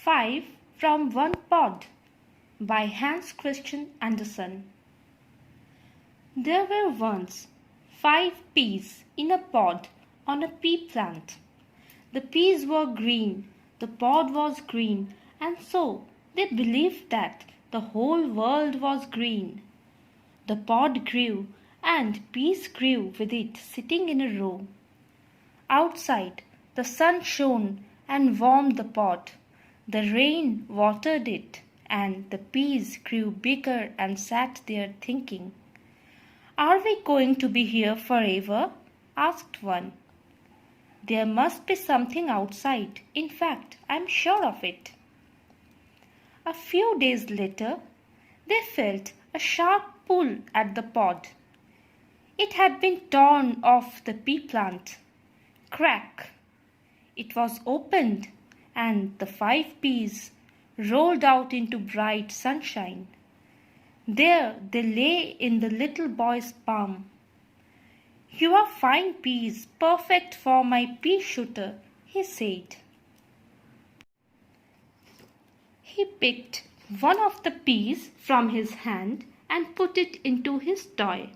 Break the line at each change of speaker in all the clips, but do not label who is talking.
5 from One Pod by Hans Christian Andersen. There were once 5 peas in a pod on a pea plant. The peas were green, the pod was green, and so they believed that the whole world was green. The pod grew, and peas grew with it sitting in a row. Outside, the sun shone and warmed the pod. The rain watered it, and the peas grew bigger and sat there thinking. "Are we going to be here forever?" asked one. "There must be something outside. In fact, I'm sure of it." A few days later, they felt a sharp pull at the pod. It had been torn off the pea plant. Crack! It was opened, and the 5 peas rolled out into bright sunshine. There they lay in the little boy's palm. "You are fine peas, perfect for my pea shooter," he said. He picked one of the peas from his hand and put it into his toy.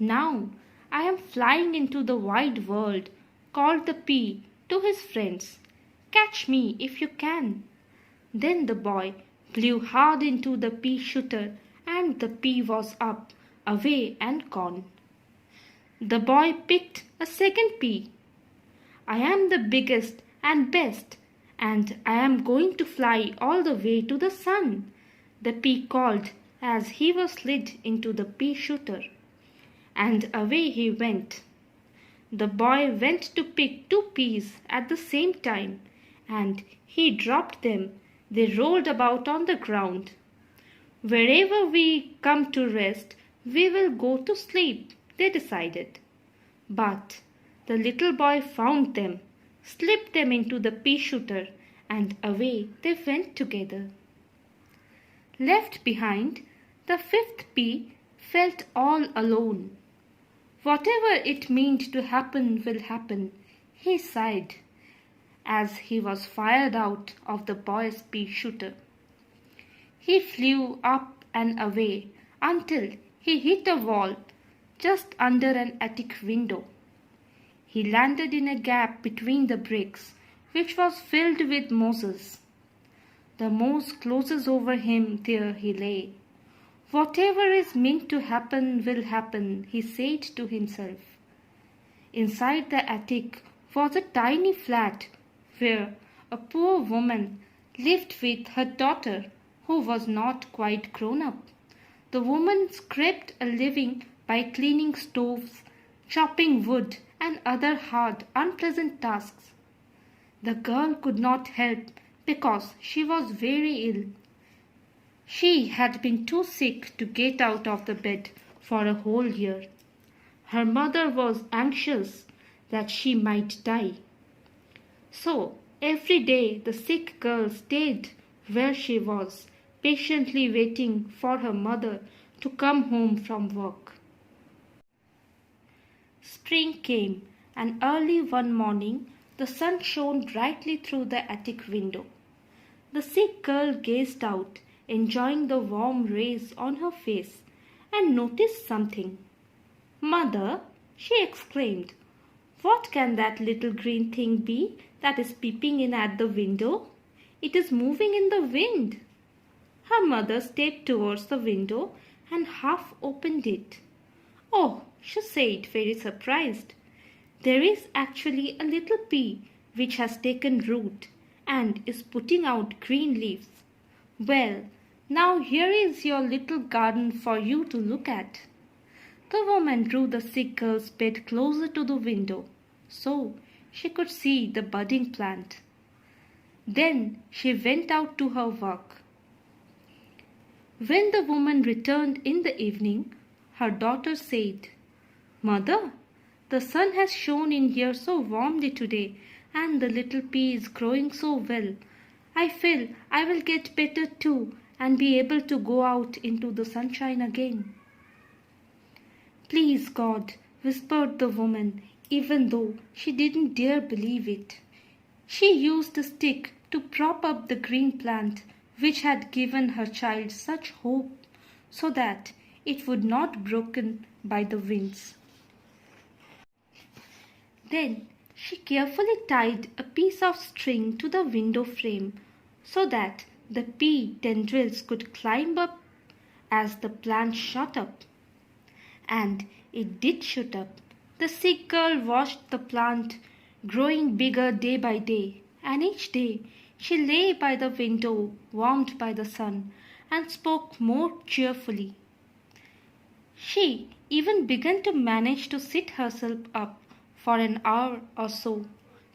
"Now I am flying into the wide world," called the pea to his friends. "Catch me if you can." Then the boy blew hard into the pea shooter, and the pea was up, away and gone. The boy picked a second pea. "I am the biggest and best, and I am going to fly all the way to the sun," the pea called as he was slid into the pea shooter. And away he went. The boy went to pick 2 peas at the same time, and he dropped them. They rolled about on the ground. "Wherever we come to rest, we will go to sleep," they decided. But the little boy found them, slipped them into the pea shooter, and away they went together. Left behind, the 5th pea felt all alone. "Whatever it meant to happen will happen," he sighed as he was fired out of the boy's pea shooter. He flew up and away until he hit a wall just under an attic window. He landed in a gap between the bricks, which was filled with mosses. The moss closes over him, there he lay. "Whatever is meant to happen will happen," he said to himself. Inside the attic was a tiny flat where a poor woman lived with her daughter, who was not quite grown up. The woman scraped a living by cleaning stoves, chopping wood, and other hard, unpleasant tasks. The girl could not help because she was very ill. She had been too sick to get out of the bed for a whole year. Her mother was anxious that she might die. So every day the sick girl stayed where she was, patiently waiting for her mother to come home from work. Spring came, and early one morning the sun shone brightly through the attic window. The sick girl gazed out, enjoying the warm rays on her face, and noticed something. "Mother," she exclaimed, "what can that little green thing be that is peeping in at the window? It is moving in the wind." Her mother stepped towards the window and half opened it. "Oh," she said, very surprised, "there is actually a little pea which has taken root and is putting out green leaves. Well, now here is your little garden for you to look at." The woman drew the sick girl's bed closer to the window so she could see the budding plant. Then she went out to her work. When the woman returned in the evening, her daughter said, "Mother, the sun has shone in here so warmly today, and the little pea is growing so well. I feel I will get better too and be able to go out into the sunshine again." "Please God," whispered the woman, even though she didn't dare believe it. She used a stick to prop up the green plant which had given her child such hope, so that it would not be broken by the winds. Then she carefully tied a piece of string to the window frame so that the pea tendrils could climb up as the plant shot up. And it did shoot up. The sick girl watched the plant growing bigger day by day, and each day she lay by the window warmed by the sun and spoke more cheerfully. She even began to manage to sit herself up for an hour or so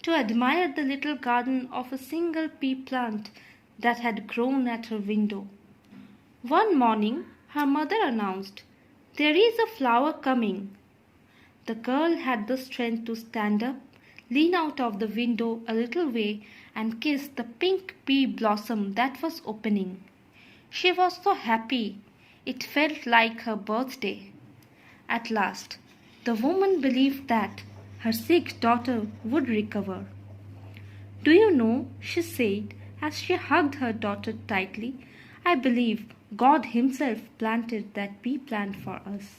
to admire the little garden of a single pea plant that had grown at her window. One morning her mother announced, "There is a flower coming." The girl had the strength to stand up, lean out of the window a little way, and kiss the pink pea blossom that was opening. She was so happy, it felt like her birthday. At last, the woman believed that her sick daughter would recover. "Do you know," she said as she hugged her daughter tightly, "I believe God Himself planted that pea plant for us."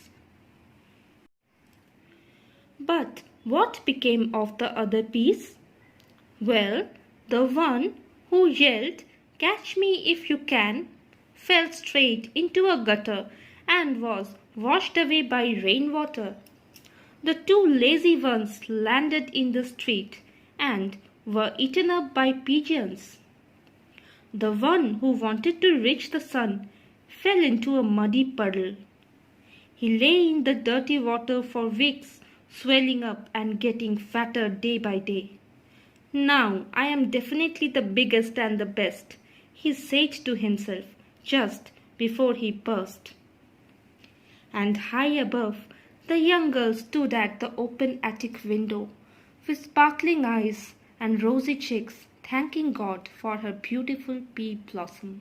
But what became of the other peas? Well, the one who yelled, "Catch me if you can," fell straight into a gutter and was washed away by rainwater. The two lazy ones landed in the street and were eaten up by pigeons. The one who wanted to reach the sun fell into a muddy puddle. He lay in the dirty water for weeks, swelling up and getting fatter day by day. "Now I am definitely the biggest and the best," he said to himself just before he burst. And high above, the young girl stood at the open attic window, with sparkling eyes and rosy cheeks, thanking God for her beautiful pea blossom.